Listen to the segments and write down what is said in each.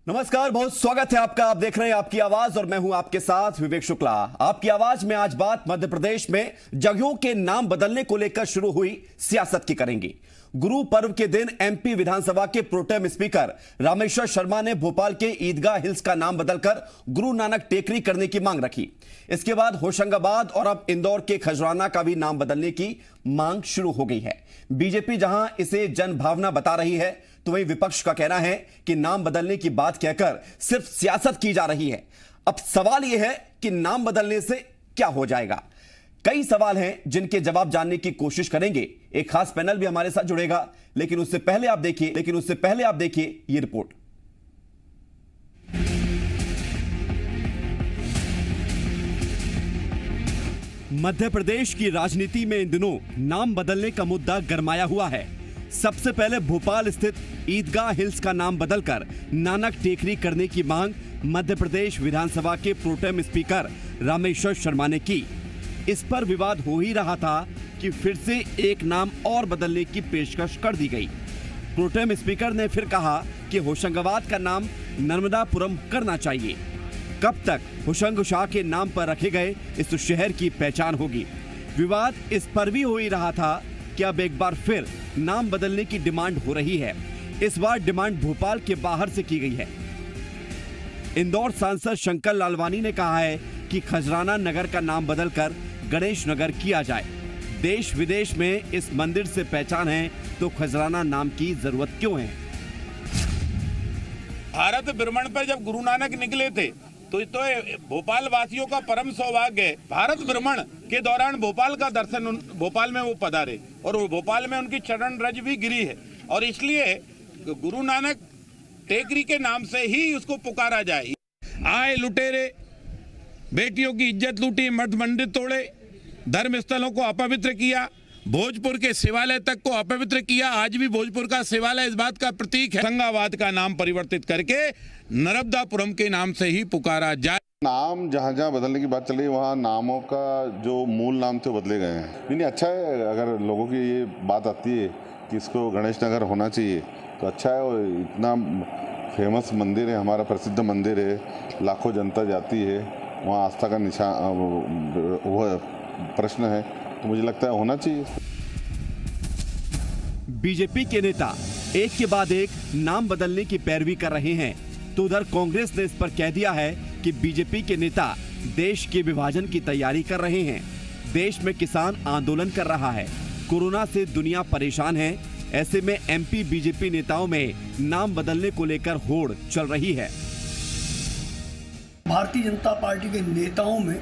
नमस्कार, बहुत स्वागत है आपका। आप देख रहे हैं आपकी आवाज और मैं हूं आपके साथ विवेक शुक्ला। आपकी आवाज में आज बात मध्य प्रदेश में जगहों के नाम बदलने को लेकर शुरू हुई सियासत की करेंगे। गुरु पर्व के दिन एमपी विधानसभा के प्रोटेम स्पीकर रामेश्वर शर्मा ने भोपाल के ईदगाह हिल्स का नाम बदलकर गुरु नानक टेकरी करने की मांग रखी। इसके बाद होशंगाबाद और अब इंदौर के खजराना का भी नाम बदलने की मांग शुरू हो गई है। बीजेपी जहां इसे जनभावना बता रही है, तो वहीं विपक्ष का कहना है कि नाम बदलने की बात कहकर सिर्फ सियासत की जा रही है। अब सवाल यह है कि नाम बदलने से क्या हो जाएगा। कई सवाल हैं जिनके जवाब जानने की कोशिश करेंगे। एक खास पैनल भी हमारे साथ जुड़ेगा, लेकिन उससे पहले आप देखिए ये रिपोर्ट। मध्य प्रदेश की राजनीति में इन दिनों नाम बदलने का मुद्दा गरमाया हुआ है। सबसे पहले भोपाल स्थित ईदगाह हिल्स का नाम बदलकर नानक टेकरी करने की मांग मध्य प्रदेश विधानसभा के प्रोटेम स्पीकर रामेश्वर शर्मा ने की। इस पर विवाद हो ही रहा था कि फिर से एक नाम और बदलने की पेशकश कर दी गई। प्रोटेम स्पीकर ने फिर कहा कि होशंगाबाद का नाम नर्मदापुरम करना चाहिए। कब तक होशंग शाह के नाम पर रखे गए इस शहर की पहचान होगी। विवाद इस पर भी हो ही रहा था कि अब एक बार फिर नाम बदलने की डिमांड हो रही है। इस बार डिमांड भोपाल के बाहर से की गई है। इंदौर सांसद शंकर लालवानी ने कहा है कि खजराना नगर का नाम बदलकर गणेश नगर किया जाए। देश विदेश में इस मंदिर से पहचान है, तो खजराना नाम की जरूरत क्यों है। भारत भ्रमण पर जब गुरु नानक निकले थे तो भोपाल वासियों का परम सौभाग्य है। भारत भ्रमण के दौरान भोपाल का दर्शन, भोपाल में वो पधारे और वो भोपाल में उनकी चरण रज भी गिरी है, और इसलिए गुरु नानक टेकरी के नाम से ही उसको पुकारा जाए। आए लुटेरे, बेटियों की इज्जत लूटी, मठ मंदिर तोड़े, धर्म स्थलों को अपवित्र किया, भोजपुर के शिवालय तक को अपवित्र किया। आज भी भोजपुर का शिवालय इस बात का प्रतीक है। होशंगाबाद का नाम परिवर्तित करके नर्मदापुरम के नाम से ही पुकारा जाए। नाम जहाँ जहाँ बदलने की बात चल रही है, वहाँ नामों का जो मूल नाम थे बदले गए हैं। नहीं, अच्छा है अगर लोगों की ये बात आती है कि इसको गणेश नगर होना चाहिए तो अच्छा है। और इतना फेमस मंदिर है, हमारा प्रसिद्ध मंदिर है, लाखों जनता जाती है, वहाँ आस्था का निशान वो प्रश्न है, तो मुझे लगता है होना चाहिए। बीजेपी के नेता एक के बाद एक नाम बदलने की पैरवी कर रहे हैं, तो उधर कांग्रेस ने इस पर कह दिया है कि बीजेपी के नेता देश के विभाजन की तैयारी कर रहे हैं। देश में किसान आंदोलन कर रहा है, कोरोना से दुनिया परेशान है। ऐसे में एमपी बीजेपी नेताओं में नाम बदलने को लेकर होड़ चल रही है। भारतीय जनता पार्टी के नेताओं में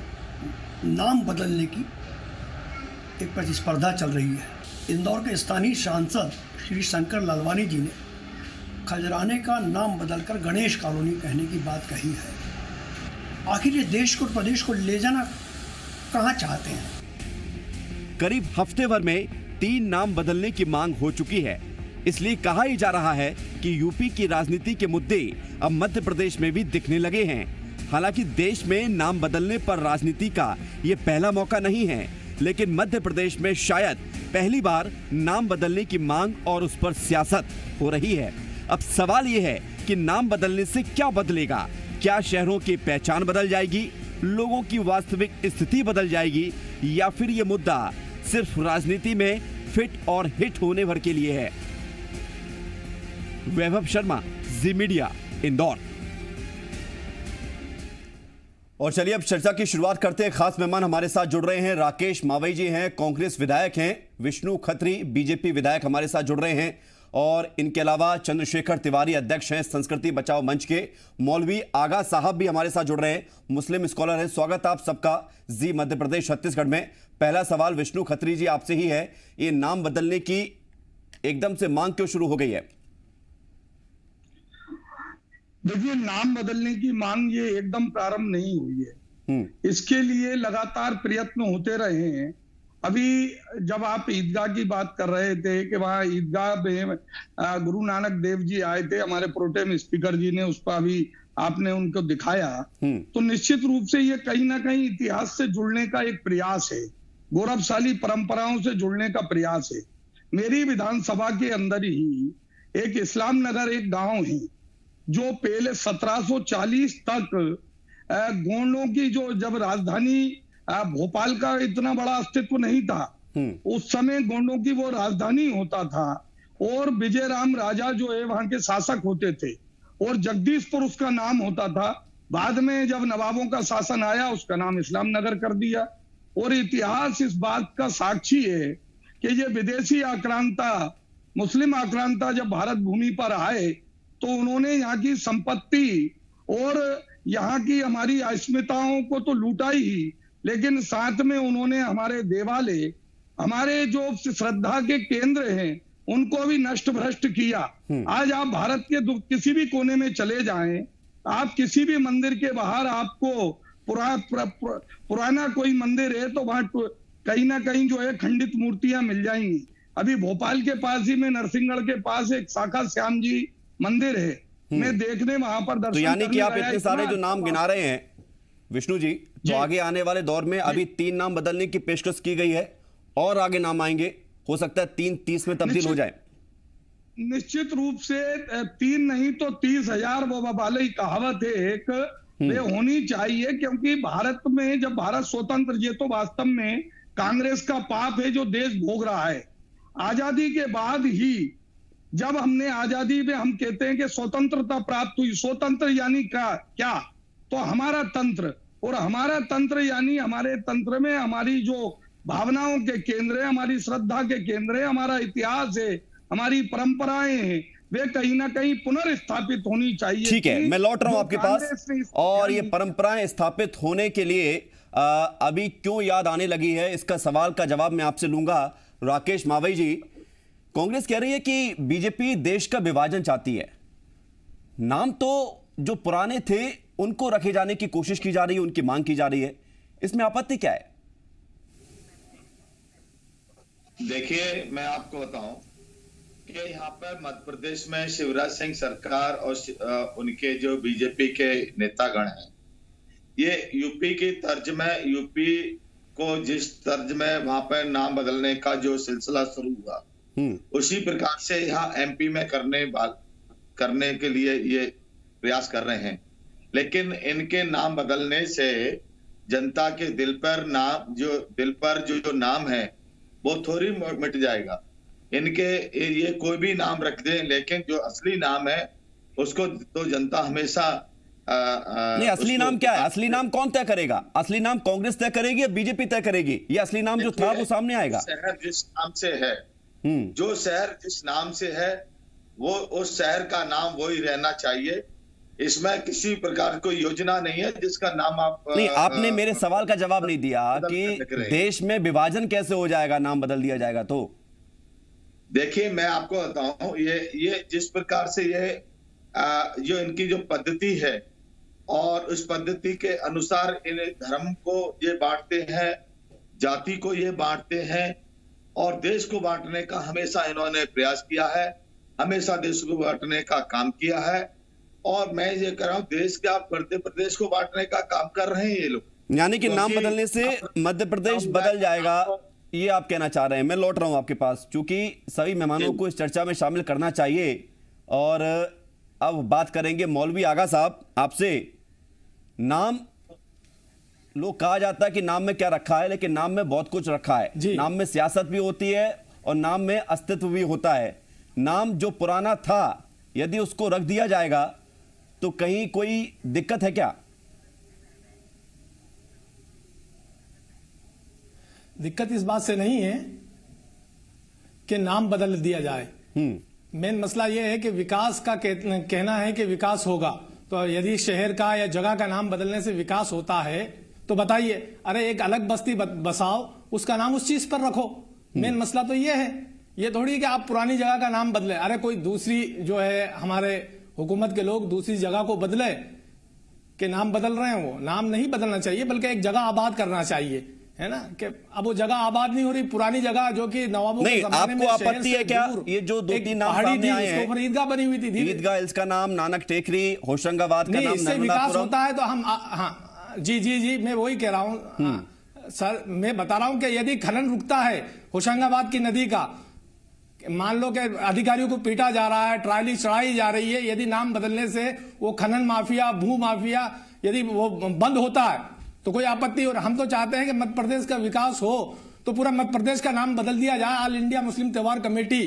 नाम बदलने की एक प्रतिस्पर्धा चल रही है। इंदौर के स्थानीय सांसद श्री शंकर लालवानी जी ने खजराने का नाम बदलकर गणेश कॉलोनी कहने की बात कही है। आखिर ये देश को, प्रदेश को ले जाना कहाँ चाहते हैं। करीब हफ्ते भर में 3 नाम बदलने की मांग हो चुकी है। इसलिए कहा ही जा रहा है कि यूपी की राजनीति के मुद्दे अब मध्य प्रदेश में भी दिखने लगे हैं। हालांकि देश में नाम बदलने पर राजनीति का ये पहला मौका नहीं है, लेकिन मध्य प्रदेश में शायद पहली बार नाम बदलने की मांग और उस पर सियासत हो रही है। अब सवाल यह है कि नाम बदलने से क्या बदलेगा। क्या शहरों की पहचान बदल जाएगी, लोगों की वास्तविक स्थिति बदल जाएगी, या फिर यह मुद्दा सिर्फ राजनीति में फिट और हिट होने भर के लिए है। वैभव शर्मा, जी मीडिया, इंदौर। और चलिए अब चर्चा की शुरुआत करते हैं। खास मेहमान हमारे साथ जुड़ रहे हैं। राकेश मावई जी हैं, कांग्रेस विधायक हैं। विष्णु खत्री, बीजेपी विधायक हमारे साथ जुड़ रहे हैं। और इनके अलावा चंद्रशेखर तिवारी, अध्यक्ष हैं संस्कृति बचाओ मंच के। मौलवी आगा साहब भी हमारे साथ जुड़ रहे हैं, मुस्लिम स्कॉलर हैं। स्वागत आप सबका जी मध्य प्रदेश छत्तीसगढ़ में। पहला सवाल विष्णु खत्री जी आपसे ही है, ये नाम बदलने की एकदम से मांग क्यों शुरू हो गई है। देखिए, नाम बदलने की मांग ये एकदम प्रारंभ नहीं हुई है। इसके लिए लगातार प्रयत्न होते रहे हैं। अभी जब आप ईदगाह की बात कर रहे थे कि वहां ईदगाह में गुरु नानक देव जी आए थे, हमारे प्रोटेम स्पीकर जी ने उस पर अभी आपने उनको दिखाया, तो निश्चित रूप से ये कहीं ना कहीं इतिहास से जुड़ने का एक प्रयास है, गौरवशाली परंपराओं से जुड़ने का प्रयास है। मेरी विधानसभा के अंदर ही एक इस्लाम नगर एक गांव है जो पहले 1740 तक गोंडों की जो जब राजधानी भोपाल का इतना बड़ा अस्तित्व नहीं था, उस समय गोंडों की वो राजधानी होता था और विजयराम राजा जो है वहां के शासक होते थे और जगदीशपुर उसका नाम होता था। बाद में जब नवाबों का शासन आया उसका नाम इस्लाम नगर कर दिया। और इतिहास इस बात का साक्षी है कि ये विदेशी आक्रांता, मुस्लिम आक्रांता जब भारत भूमि पर आए तो उन्होंने यहाँ की संपत्ति और यहाँ की हमारी अस्मिताओं को तो लूटा ही, लेकिन साथ में उन्होंने हमारे देवालय, हमारे जो श्रद्धा के केंद्र हैं उनको भी नष्ट भ्रष्ट किया। आज आप भारत के किसी भी कोने में चले जाएं, आप किसी भी मंदिर के बाहर आपको पुराना कोई मंदिर है तो वहां कहीं ना कहीं जो है खंडित मूर्तियां मिल जाएंगी। अभी भोपाल के पास ही में नरसिंहगढ़ के पास एक शाखा श्याम जी मंदिर है, मैं देखने वहां पर दर्शन। तो यानी कि आप इतने सारे जो नाम गिना रहे हैं विष्णु जी, तो आगे आने वाले दौर में अभी 3 नाम बदलने की पेशकश की गई है और आगे नाम आएंगे, हो सकता है 3-30 में तब्दील हो जाए। निश्चित रूप से 3 नहीं तो 30,000 वो वाली कहावत है एक, वे होनी चाहिए, क्योंकि भारत में जब भारत स्वतंत्र, ये तो वास्तव में कांग्रेस का पाप है जो देश भोग रहा है। आजादी के बाद ही जब हमने आजादी में हम कहते हैं कि स्वतंत्रता प्राप्त हुई, स्वतंत्र यानी क्या तो हमारा तंत्र, और हमारा तंत्र यानी हमारे तंत्र में हमारी जो भावनाओं के केंद्र है, हमारी श्रद्धा के केंद्र है, हमारा इतिहास है, हमारी परंपराएं हैं, वे कहीं ना कहीं पुनर्स्थापित होनी चाहिए। ठीक है, मैं लौट रहा हूं आपके पास। और ये परंपराएं स्थापित होने के लिए अभी क्यों याद आने लगी है, इसका सवाल का जवाब मैं आपसे लूंगा। राकेश मावई जी, कांग्रेस कह रही है कि बीजेपी देश का विभाजन चाहती है, नाम तो जो पुराने थे उनको रखे जाने की कोशिश की जा रही है, उनकी मांग की जा रही है, इसमें आपत्ति क्या है? देखिए, मैं आपको बताऊं कि यहाँ पर मध्य प्रदेश में शिवराज सिंह सरकार और उनके जो बीजेपी के नेतागण हैं, ये यूपी की तर्ज में, यूपी को जिस तर्ज में वहां पर नाम बदलने का जो सिलसिला शुरू हुआ, उसी प्रकार से यहाँ एमपी में करने के लिए ये प्रयास कर रहे हैं। लेकिन इनके नाम बदलने से जनता के दिल पर जो नाम है वो थोड़ी मिट जाएगा। इनके ये कोई भी नाम रख दें, लेकिन जो असली नाम है उसको तो जनता हमेशा नहीं, असली नाम क्या है? असली नाम कौन तय करेगा? असली नाम कांग्रेस तय करेगी या बीजेपी तय करेगी? ये असली नाम जो था वो सामने आएगा। शहर जिस नाम से है, जो शहर जिस नाम से है वो उस शहर का नाम वही रहना चाहिए। इसमें किसी प्रकार कोई योजना नहीं है जिसका नाम आप नहीं, आपने मेरे सवाल का जवाब नहीं दिया कि देश में विभाजन कैसे हो जाएगा, नाम बदल दिया जाएगा तो। देखिए, मैं आपको बताऊं, ये जिस प्रकार से ये जो इनकी जो पद्धति है और उस पद्धति के अनुसार इन धर्म को ये बांटते हैं, जाति को ये बांटते हैं और देश को बांटने का हमेशा इन्होंने प्रयास किया है, हमेशा देश को बांटने का काम किया है। और मैं ये कह रहा हूं, देश का मध्य प्रदेश को बांटने का काम कर रहे हैं ये लोग। यानी कि नाम बदलने से मध्य प्रदेश बदल जाएगा, ये आप कहना चाह रहे हैं। मैं लौट रहा हूं आपके पास, क्योंकि सभी मेहमानों को इस चर्चा में शामिल करना चाहिए। और अब बात करेंगे मौलवी आगा साहब आपसे। नाम, लोग कहा जाता है कि नाम में क्या रखा है, लेकिन नाम में बहुत कुछ रखा है। नाम में सियासत भी होती है और नाम में अस्तित्व भी होता है। नाम जो पुराना था, यदि उसको रख दिया जाएगा तो कहीं कोई दिक्कत है क्या? दिक्कत इस बात से नहीं है कि नाम बदल दिया जाए। मेन मसला यह है कि विकास का कहना है कि विकास होगा, तो यदि शहर का या जगह का नाम बदलने से विकास होता है तो बताइए, अरे एक अलग बस्ती बसाओ, उसका नाम उस चीज पर रखो। मेन मसला तो यह है, ये थोड़ी कि आप पुरानी जगह का नाम बदले। अरे कोई दूसरी जो है, हमारे हुकूमत के लोग दूसरी जगह को बदले के नाम बदल रहे हैं, वो नाम नहीं बदलना चाहिए, बल्कि एक जगह आबाद करना चाहिए, है ना। कि अब वो जगह आबाद नहीं हो रही, पुरानी जगह जो कि नवाबों के ज़माने में आपको आपत्ति है क्या? ये जो 2-3 नाम सामने आए हैं, ईदगाह बनी हुई थी, ईदगाह हिल्स का नाम, नानक टेकरी, होशंगाबाद का नाम, इससे विकास होता है तो हम जी मैं वही कह रहा हूँ सर। मैं बता रहा हूं कि यदि खनन रुकता है होशंगाबाद की नदी का, मान लो कि अधिकारियों को पीटा जा रहा है, ट्रायली चढ़ाई जा रही है, यदि नाम बदलने से वो खनन माफिया, भू माफिया यदि वो बंद होता है तो कोई आपत्ति। और हम तो चाहते हैं कि मध्य प्रदेश का विकास हो तो पूरा मध्य प्रदेश का नाम बदल दिया जाए। ऑल इंडिया मुस्लिम त्योहार कमेटी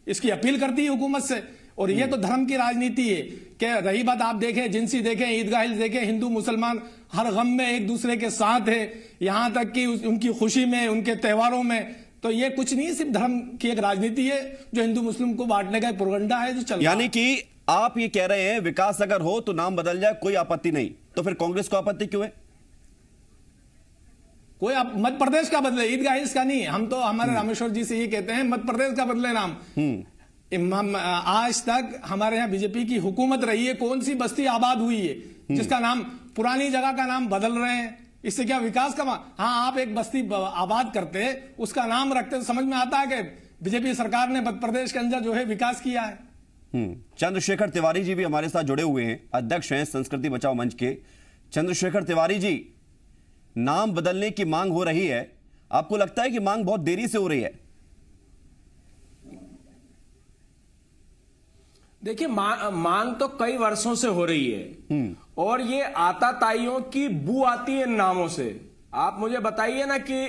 इसकी अपील करती है हुकूमत से। और ये तो धर्म की राजनीति है कि रही बात, आप देखें जिनसी देखें, ईदगाह हिल्स देखें, हिंदू मुसलमान हर गम में एक दूसरे के साथ है, यहां तक कि उनकी खुशी में, उनके त्योहारों में। तो ये कुछ नहीं, सिर्फ धर्म की एक राजनीति है जो हिंदू मुस्लिम को बांटने का एक प्रोपेगेंडा है जो चल रहा है। यानी कि आप ये कह रहे हैं विकास अगर हो तो नाम बदल जाए, कोई आपत्ति नहीं, तो फिर कांग्रेस को आपत्ति क्यों है? कोई मध्य प्रदेश का बदले, ईदगाह हिल्स का नहीं। हम तो हमारे रामेश्वर जी से ये कहते हैं मध्य प्रदेश का बदले नाम। आज तक हमारे यहाँ बीजेपी की हुकूमत रही है, कौन सी बस्ती आबाद हुई है जिसका नाम, पुरानी जगह का नाम बदल रहे हैं, इससे क्या विकास का? हाँ, आप एक बस्ती आबाद करते उसका नाम रखते तो समझ में आता है कि बीजेपी सरकार ने मध्य प्रदेश के अंदर जो है विकास किया है। चंद्रशेखर तिवारी जी भी हमारे साथ जुड़े हुए हैं, अध्यक्ष हैं संस्कृति बचाओ मंच के। चंद्रशेखर तिवारी जी, नाम बदलने की मांग हो रही है, आपको लगता है कि मांग बहुत देरी से हो रही है? देखिए, मांग तो कई वर्षों से हो रही है और ये आताताइयों की बू आती है इन नामों से। आप मुझे बताइए ना कि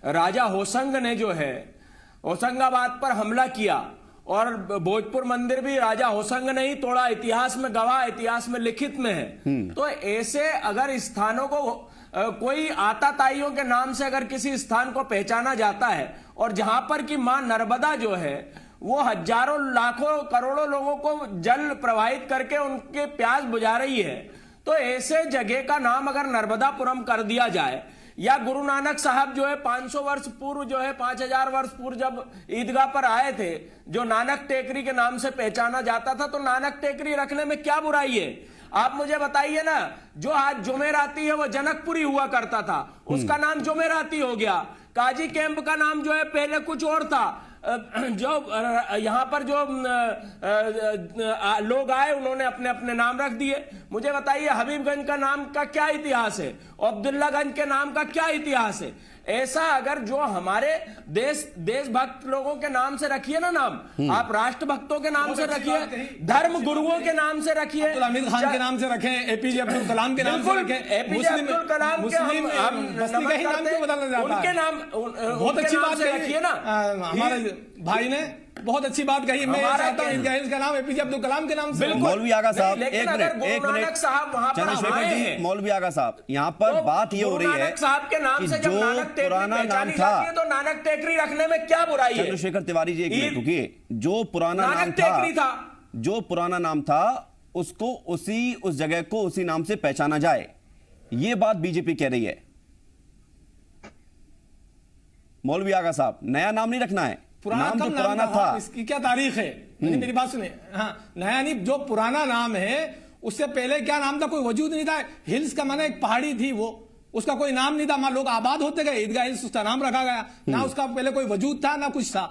राजा होशंग ने जो है होशंगाबाद पर हमला किया और भोजपुर मंदिर भी राजा होशंग ने ही तोड़ा, इतिहास में गवाह, इतिहास में लिखित में है। तो ऐसे अगर स्थानों को कोई आताताइयों के नाम से अगर किसी स्थान को पहचाना जाता है और जहां पर कि मां नर्मदा जो है वो हजारों लाखों करोड़ों लोगों को जल प्रवाहित करके उनके प्यास बुझा रही है, तो ऐसे जगह का नाम अगर नर्मदापुरम कर दिया जाए, या गुरु नानक साहब जो है 500 वर्ष पूर्व जो है 5000 वर्ष पूर्व जब ईदगाह पर आए थे, जो नानक टेकरी के नाम से पहचाना जाता था, तो नानक टेकरी रखने में क्या बुराई है? आप मुझे बताइए ना, जो आज जुमेराती है वो जनकपुरी हुआ करता था, उसका नाम जुमेराती हो गया। काजी कैंप का नाम जो है पहले कुछ और था, जो यहां पर जो लोग आए उन्होंने अपने अपने नाम रख दिए। मुझे बताइए हबीबगंज का नाम का क्या इतिहास है, अब्दुल्लागंज के नाम का क्या इतिहास है? ऐसा अगर जो हमारे देशभक्त लोगों के नाम से रखिए ना नाम, आप राष्ट्रभक्तों के नाम से रखिए, धर्म गुरुओं के नाम से रखिए, अमीर खान के नाम से रखें, एपीजे अब्दुल कलाम के नाम से रखें, एपीजे अब्दुल कलाम के उनके नाम बहुत अच्छी बात रखिए ना। हमारे भाई ने बहुत अच्छी बात कही, मैं चाहता हूं इसका नाम एपीजे अब्दुल कलाम के नाम से। मौलवी आगा साहब, एक मिनट चंद्रशेखर जी, मौलवी आगा साहब, यहाँ पर बात ये हो रही है साहब के नाम से जो पुराना नाम था तो नानक टेकरी रखने में क्या बुराई है? चंद्रशेखर तिवारी जी एक मिनट रुकिए, जो पुराना नाम था, जो पुराना नाम था उसको उस जगह को उसी नाम से पहचाना जाए, ये बात बीजेपी कह रही है। मौलवी आगा साहब, नया नाम नहीं रखना है, नाम तो पुराना था। इसकी क्या तारीख है? मेरी बात सुने। हाँ, नया नहीं, जो पुराना नाम है उससे पहले क्या नाम था? कोई वजूद नहीं था। हिल्स का माने एक पहाड़ी थी, वो उसका कोई नाम नहीं था, वहां लोग आबाद होते गए, ईदगाह हिल्स उसका नाम रखा गया, ना उसका पहले कोई वजूद था ना कुछ था।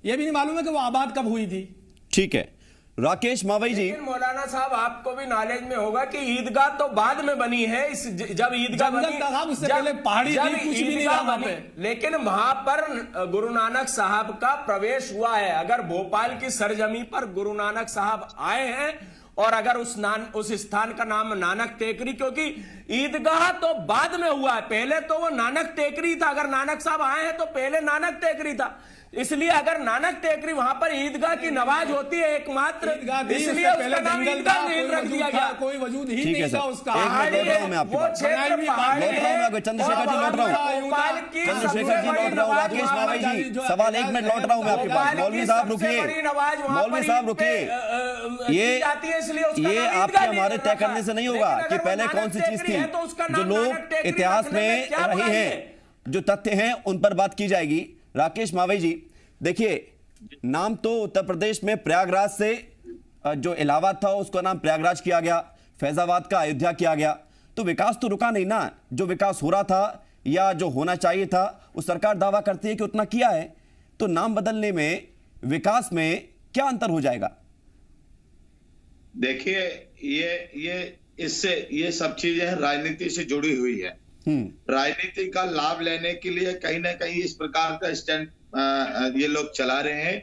यह भी नहीं मालूम है कि वो आबाद कब हुई थी। ठीक है, राकेश मावई जी। मौलाना साहब, आपको भी नॉलेज में होगा कि ईदगाह तो बाद में बनी है। जब ईदगाह बनी, उससे पहले पहाड़ी थी, कुछ भी नहीं था वहां पे। लेकिन वहां पर गुरु नानक साहब का प्रवेश हुआ है। अगर भोपाल की सरजमी पर गुरु नानक साहब आए हैं और अगर उस स्थान का नाम नानक टेकरी, क्योंकि ईदगाह तो बाद में हुआ है, पहले तो वो नानक टेकरी था। अगर नानक साहब आए हैं तो पहले नानक टेकरी था, इसलिए अगर नानक टेकरी वहां पर ईदगाह की नमाज होती है एकमात्र, इसलिए उसका नाम ईदगाह नहीं रख दिया गया। कोई वजूद ही नहीं था उसका। वो क्षेत्र पहाड़ी है। चंद्रशेखर जी लौट रहा हूँ, चंद्रशेखर जी लौट रहा हूँ, राकेश मावई जी सवाल 1 मिनट लौट रहा हूँ मैं आपके पास। मौलवी साहब रुकिए, मौलवी साहब रुकिए, ये आपके हमारे तय करने से नहीं होगा कि पहले कौन सी चीज थी। जो लोग इतिहास में रहे हैं, जो तथ्य हैं, उन पर बात की जाएगी। राकेश मावई जी, देखिए, नाम तो उत्तर प्रदेश में प्रयागराज से जो इलाहाबाद था उसका नाम प्रयागराज किया गया, फैजाबाद का अयोध्या किया गया, तो विकास तो रुका नहीं ना। जो विकास हो रहा था या जो होना चाहिए था, वो सरकार दावा करती है कि उतना किया है, तो नाम बदलने में, विकास में क्या अंतर हो जाएगा? देखिए, ये सब चीजें राजनीति से जुड़ी हुई है। राजनीति का लाभ लेने के लिए कहीं ना कहीं इस प्रकार का स्टैंड ये लोग चला रहे हैं।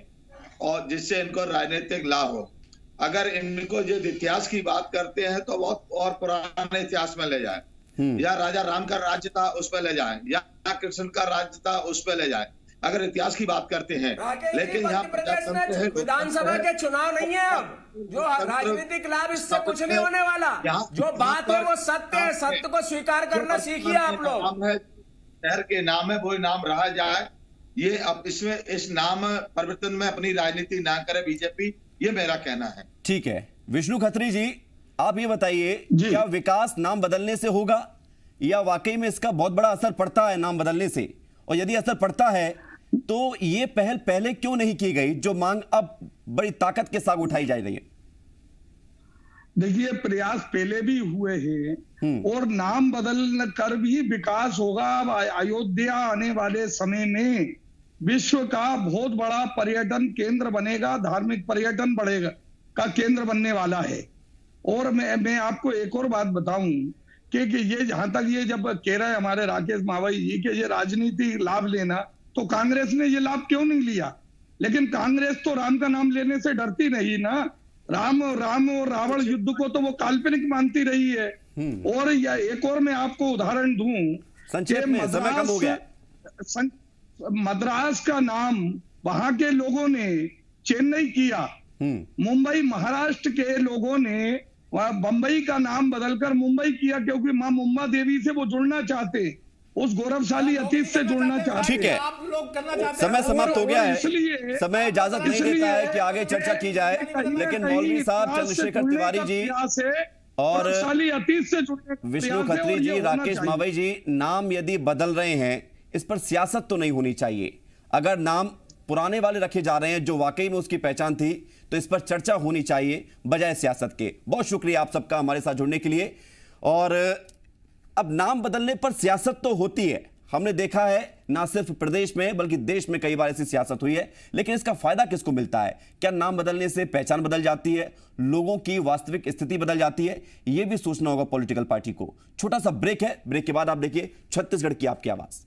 और जिससे इनको राजनीतिक लाभ हो। अगर इनको जो इतिहास की बात करते हैं तो बहुत और पुराने इतिहास में ले जाए, या राजा राम का राज्य था उस पर ले जाए, या कृष्ण का राज्य था उस पर ले जाए, अगर इतिहास की बात करते हैं। लेकिन यहाँ विधानसभा के चुनाव नहीं है, अब जो राजनीतिक लाभ इससे कुछ नहीं होने वाला। जो बात है वो सत्य है, सत्य को स्वीकार करना सीखिए आप लोग। शहर के नाम है वो नाम रहा जाए, ये अब इसमें इस नाम परिवर्तन में अपनी राजनीति ना करे बीजेपी, ये मेरा कहना है। ठीक है, विष्णु खत्री जी आप ये बताइए, क्या विकास नाम बदलने से होगा या वाकई में इसका बहुत बड़ा असर पड़ता है नाम बदलने से? और यदि असर पड़ता है तो ये पहल पहले क्यों नहीं की गई जो मांग अब बड़ी ताकत के साथ उठाई जा रही है? देखिए, प्रयास पहले भी हुए हैं और नाम बदल कर भी विकास होगा। अब अयोध्या आने वाले समय में विश्व का बहुत बड़ा पर्यटन केंद्र बनेगा, धार्मिक पर्यटन बढ़ेगा का केंद्र बनने वाला है। और मैं आपको एक और बात बताऊं कि ये जहां तक ये जब कह रहे हैं हमारे राकेश मावई जी कि ये राजनीति लाभ लेना, तो कांग्रेस ने ये लाभ क्यों नहीं लिया? लेकिन कांग्रेस तो राम का नाम लेने से डरती नहीं ना। राम और रावण युद्ध को तो वो काल्पनिक मानती रही है। और एक और मैं आपको उदाहरण दूं, संक्षेप में, समय कम हो गया। मद्रास का नाम वहां के लोगों ने चेन्नई किया, मुंबई महाराष्ट्र के लोगों ने बंबई का नाम बदलकर मुंबई किया, क्योंकि मां मुंबा देवी से वो जुड़ना चाहते, उस गौरवशाली अतीत से जुड़ना चाहते। ठीक है, समय समाप्त हो गया है, समय इजाजत नहीं देता है कि आगे चर्चा की जाए, लेकिन मौलवी साहब चंद्रशेखर तिवारी जी और विष्णु खत्री जी, राकेश मावई जी, नाम यदि बदल रहे हैं इस पर सियासत तो नहीं होनी चाहिए। अगर नाम पुराने वाले रखे जा रहे हैं जो वाकई में उसकी पहचान थी, तो इस पर चर्चा होनी चाहिए बजाय सियासत के। बहुत शुक्रिया आप सबका हमारे साथ जुड़ने के लिए। और अब नाम बदलने पर सियासत तो होती है, हमने देखा है ना सिर्फ प्रदेश में बल्कि देश में कई बार ऐसी सियासत हुई है, लेकिन इसका फायदा किसको मिलता है? क्या नाम बदलने से पहचान बदल जाती है, लोगों की वास्तविक स्थिति बदल जाती है? यह भी सोचना होगा पॉलिटिकल पार्टी को। छोटा सा ब्रेक है, ब्रेक के बाद आप देखिए छत्तीसगढ़ की आपकी आवाज।